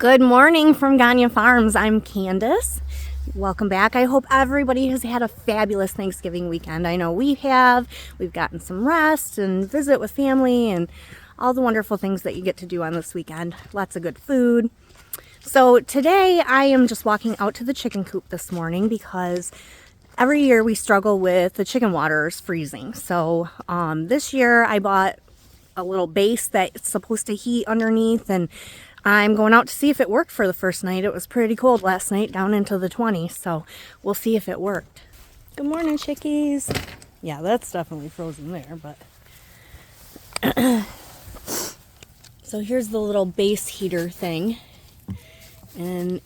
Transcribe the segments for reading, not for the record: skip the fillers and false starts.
Good morning from Gagne Farms. I'm Candice. Welcome back. I hope everybody has had a fabulous Thanksgiving weekend. I know we have. We've gotten some rest and visit with family and all the wonderful things that you get to do on this weekend. Lots of good food. So today I am just walking out to the chicken coop this morning because every year we struggle with the chicken waters freezing. So this year I bought a little base that's supposed to heat underneath, and I'm going out to see if it worked for the first night. It was pretty cold last night, down into the 20s, so we'll see if it worked. Good morning, chickies. Yeah, that's definitely frozen there, but so here's the little base heater thing, and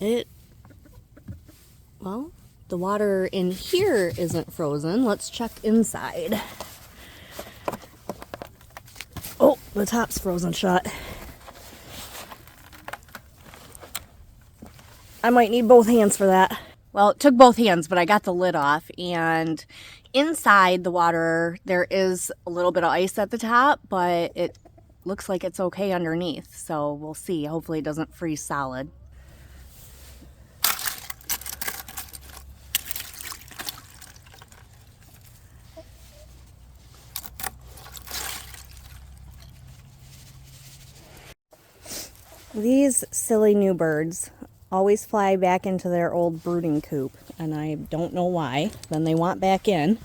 well, the water in here isn't frozen. Let's check inside. Oh, the top's frozen shut. I might need both hands for that. Well, it took both hands, but I got the lid off, and inside the water there is a little bit of ice at the top, but it looks like it's okay underneath, so we'll see. Hopefully it doesn't freeze solid. These silly new birds always fly back into their old brooding coop, and I don't know why. Then they want back in.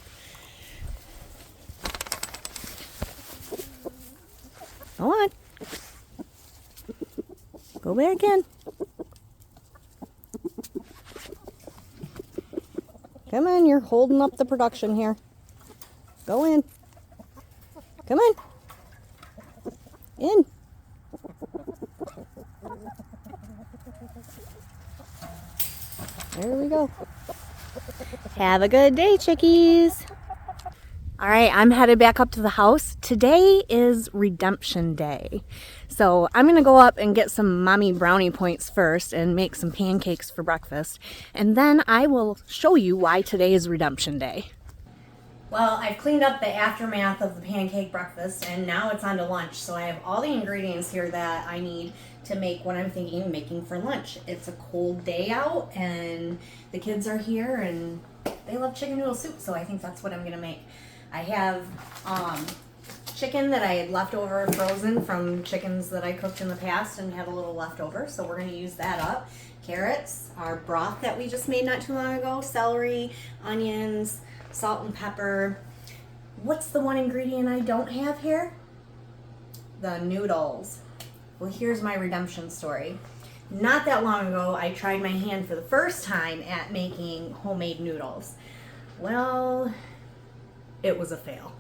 Go on. Go back in. Come on, you're holding up the production here. Go in. Come on. In. There we go. Have a good day, chickies. All right, I'm headed back up to the house. Today is Redemption Day. So I'm gonna go up and get some mommy brownie points first and make some pancakes for breakfast. And then I will show you why today is Redemption Day. Well, I've cleaned up the aftermath of the pancake breakfast, and now it's on to lunch. So I have all the ingredients here that I need to make what I'm thinking of making for lunch. It's a cold day out, and the kids are here, and they love chicken noodle soup, so I think that's what I'm gonna make. I have chicken that I had left over frozen from chickens that I cooked in the past and had a little leftover, so we're gonna use that up. Carrots, our broth that we just made not too long ago, celery, onions, salt and pepper. What's the one ingredient I don't have here? The noodles. Well, here's my redemption story. Not that long ago, I tried my hand for the first time at making homemade noodles. Well, it was a fail.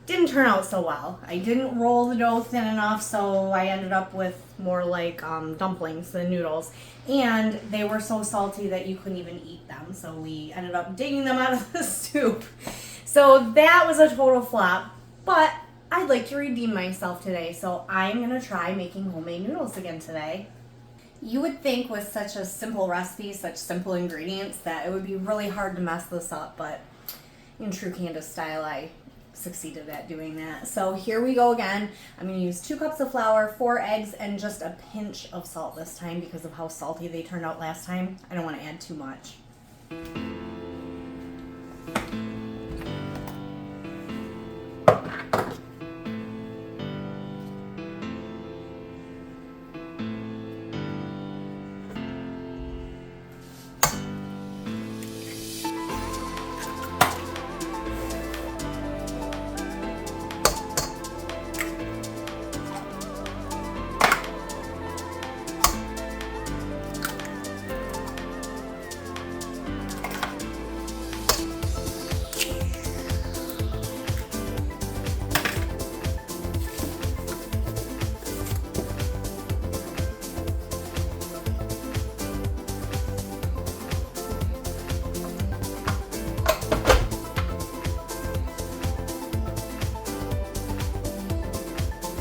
Didn't turn out so well. I didn't roll the dough thin enough, so I ended up with more like dumplings than noodles. And they were so salty that you couldn't even eat them, so we ended up digging them out of the soup. So that was a total flop, but I'd like to redeem myself today, so I'm gonna try making homemade noodles again today. You would think with such a simple recipe, such simple ingredients, that it would be really hard to mess this up, but in true Candice style, I succeeded at doing that. So here we go again. I'm going to use 2 cups of flour, 4 eggs, and just a pinch of salt this time because of how salty they turned out last time. I don't want to add too much.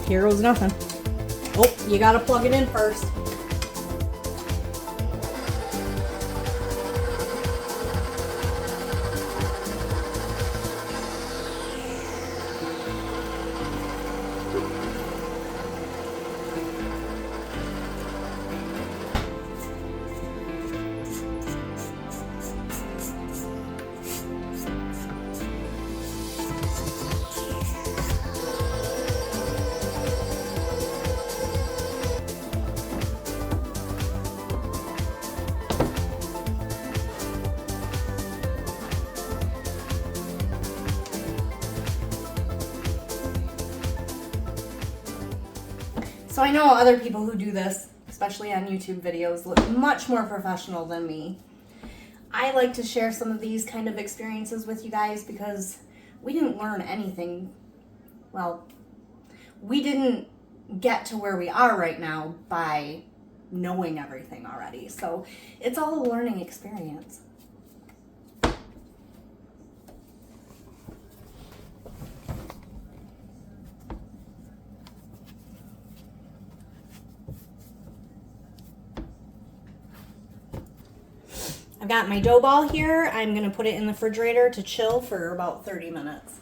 Here goes nothing. Oh, you gotta plug it in first. So I know other people who do this, especially on YouTube videos, look much more professional than me. I like to share some of these kind of experiences with you guys because we didn't learn anything. Well, we didn't get to where we are right now by knowing everything already. So it's all a learning experience. I've got my dough ball here. I'm going to put it in the refrigerator to chill for about 30 minutes.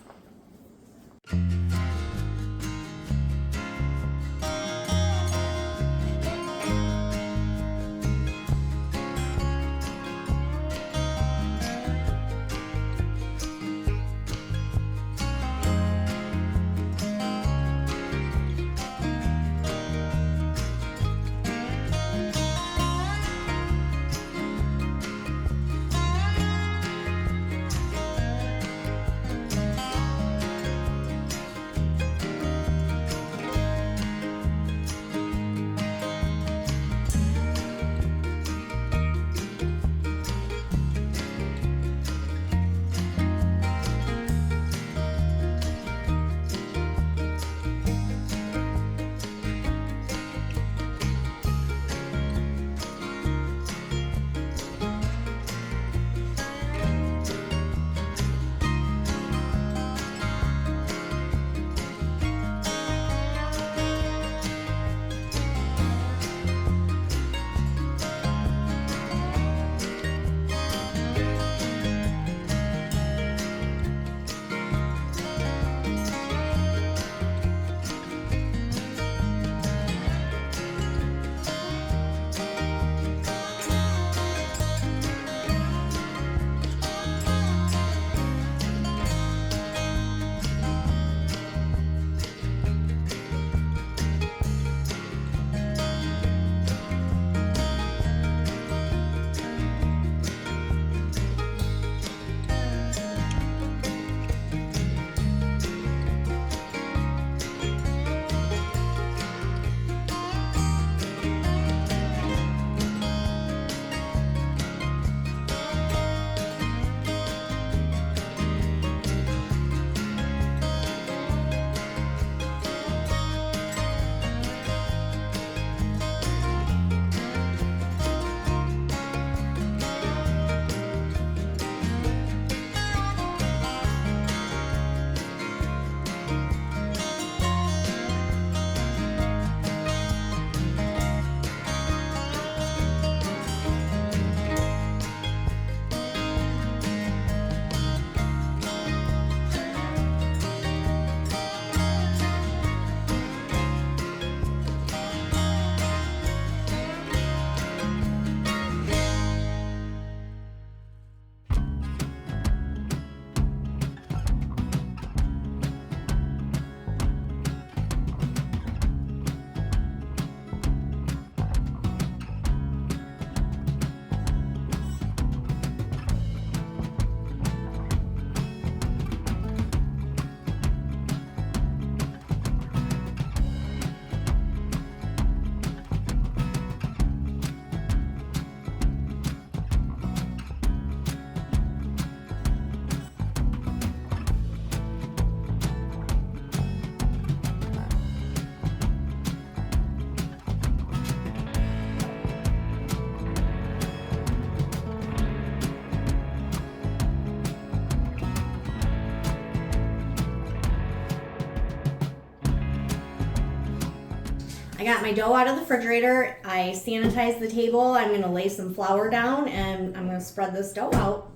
I got my dough out of the refrigerator. I sanitized the table. I'm going to lay some flour down and I'm going to spread this dough out.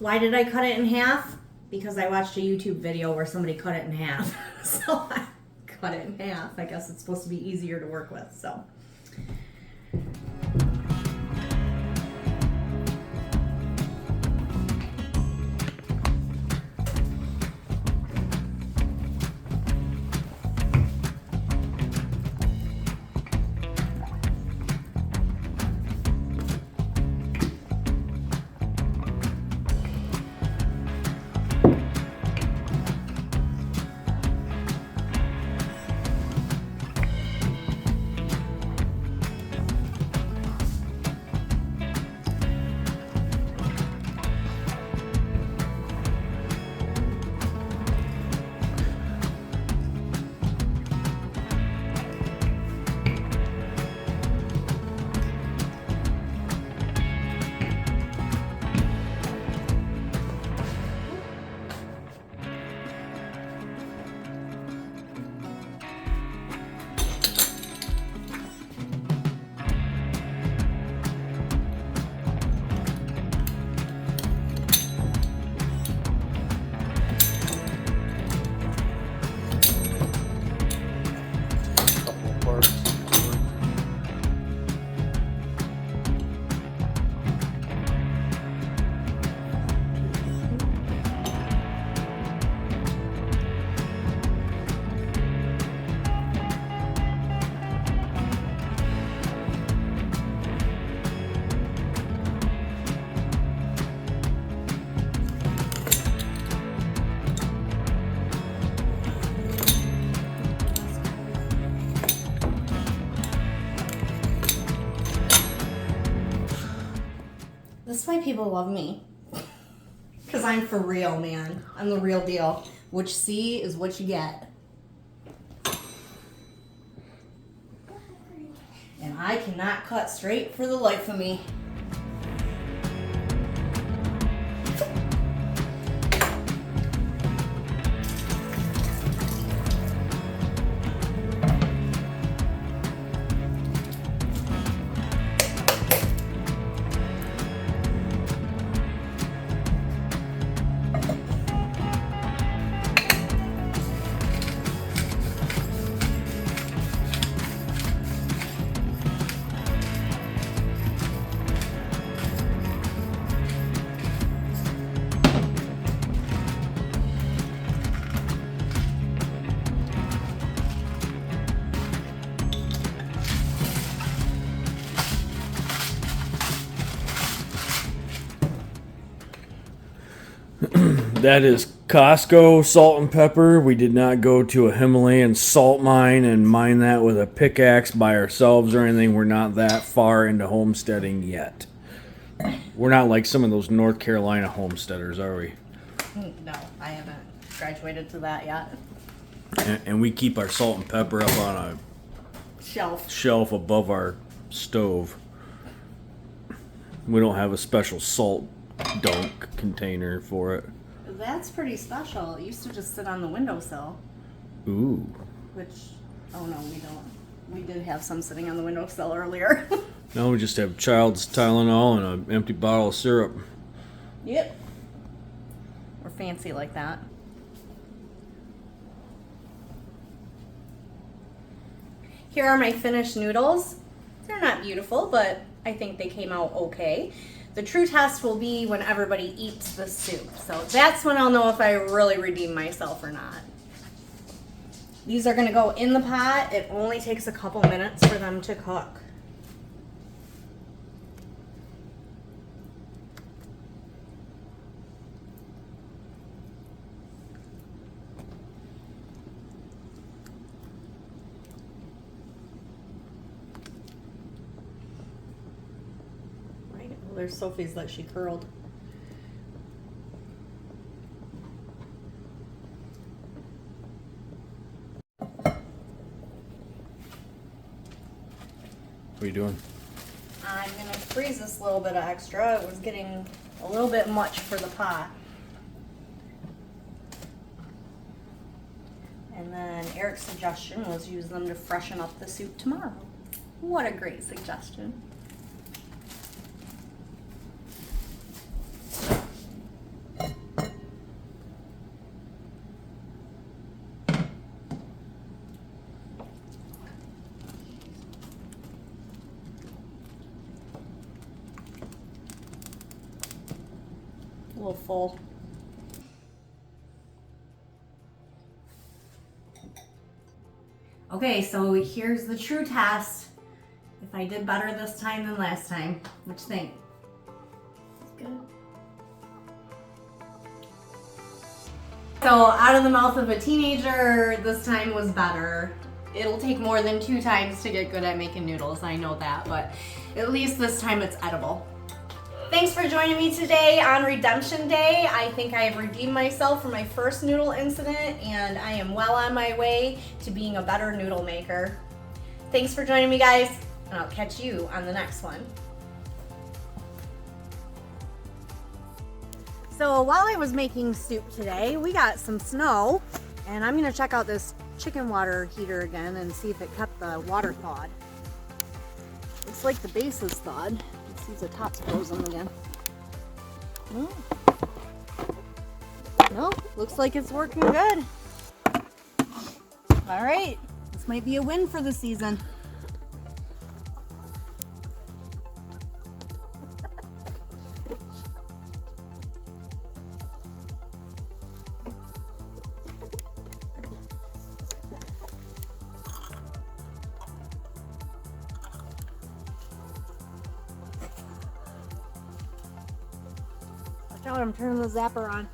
Why did I cut it in half? Because I watched a YouTube video where somebody cut it in half. So I cut it in half. I guess it's supposed to be easier to work with, so. This is why people love me. Because I'm for real, man. I'm the real deal. What you see is what you get. And I cannot cut straight for the life of me. That is Costco salt and pepper. We did not go to a Himalayan salt mine and mine that with a pickaxe by ourselves or anything. We're not that far into homesteading yet. We're not like some of those North Carolina homesteaders, are we? No, I haven't graduated to that yet. And we keep our salt and pepper up on a shelf above our stove. We don't have a special salt dunk container for it. That's pretty special. It used to just sit on the windowsill. Ooh. Which, oh no, we don't. We did have some sitting on the windowsill earlier. Now we just have Child's Tylenol and an empty bottle of syrup. Yep. We're fancy like that. Here are my finished noodles. They're not beautiful, but I think they came out okay. The true test will be when everybody eats the soup. So that's when I'll know if I really redeem myself or not. These are gonna go in the pot. It only takes a couple minutes for them to cook. There's Sophie's that she curled. What are you doing? I'm gonna freeze this little bit of extra. It was getting a little bit much for the pot. And then Eric's suggestion was use them to freshen up the soup tomorrow. What a great suggestion. A little full. Okay, so here's the true test. If I did better this time than last time, what you think? It's good. So out of the mouth of a teenager, this time was better. It'll take more than 2 times to get good at making noodles, I know that, but at least this time it's edible. Thanks for joining me today on Redemption Day. I think I have redeemed myself from my first noodle incident, and I am well on my way to being a better noodle maker. Thanks for joining me, guys, and I'll catch you on the next one. So while I was making soup today, we got some snow, and I'm gonna check out this chicken water heater again and see if it kept the water thawed. Looks like the base is thawed. Let's see if the top's frozen again. No, looks like it's working good. All right, this might be a win for the season. Watch out, I'm turning the zapper on.